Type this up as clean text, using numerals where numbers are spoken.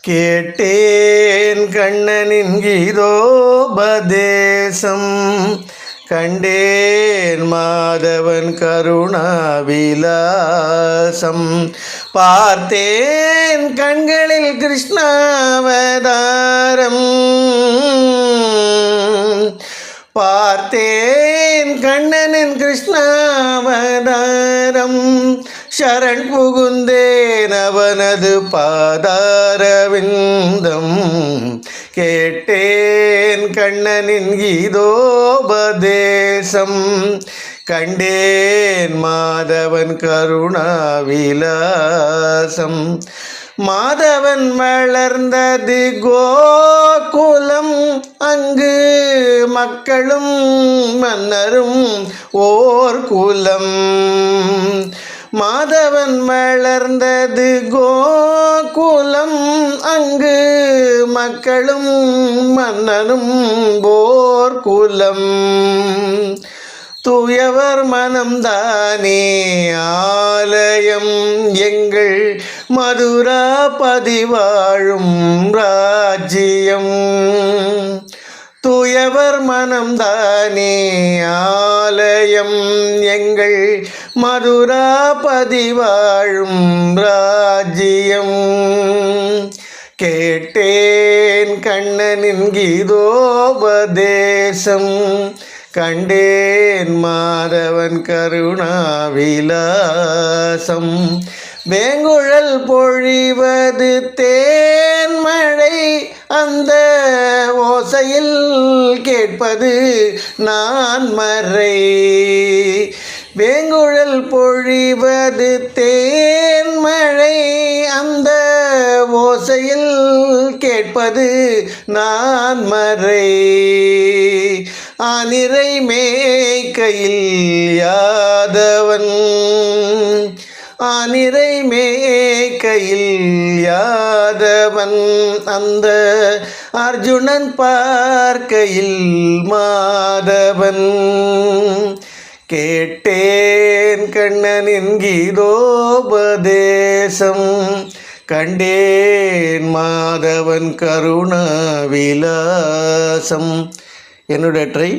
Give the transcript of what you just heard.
கேட்டேன் கண்ணனின் கீதோபதேசம், கண்டேன் மாதவன் கருணாவிலாசம், பார்த்தேன் கண்களில் கிருஷ்ணாவதாரம், பார்த்தேன் கண்ணனின் கிருஷ்ணாவதாரம், சரண் புகுந்தேன் அவனது பாதாரவிந்தம், கேட்டேன் கண்ணனின் கீதோபதேசம், கண்டேன் மாதவன் கருணாவிலாசம். மாதவன் வளர்ந்தது கோகுலம், அங்கு மக்களும் மன்னரும் ஓர் குலம். மாதவன் வளர்ந்தது கோகுலம், அங்கு மக்களும் மன்னனும் ஓர் குலம். தூயவர் மனம்தானே ஆலயம், எங்கள் மதுராபதி வாழும் ராஜ்யம். தூயவர் மனம்தானே ஆலயம், எங்கள் மதுராபதி வாழும் ராஜ்யம். கேட்டேன் கண்ணனின் கீதோபதேசம், கண்டேன் மாதவன் கருணாவிலாசம். வேங்குழல் பொழிவது தேன்மழை, அந்த ஓசையில் கேட்பது நான் மறை. வேங்குழல் பொழிவது தேன்மழை, அந்த ஓசையில் கேட்பது நான் மறை. ஆனிரை மேய்க்கையில் யாதவன், ஆனிரை மேய்க்கையில் யாதவன், அந்த அர்ஜுனன் பார்க்கையில் மாதவன். கேட்டேன் கண்ணனின் கீதோபதேசம், கண்டேன் மாதவன் கருணாவிலாசம். என்னுடைய ட்ரை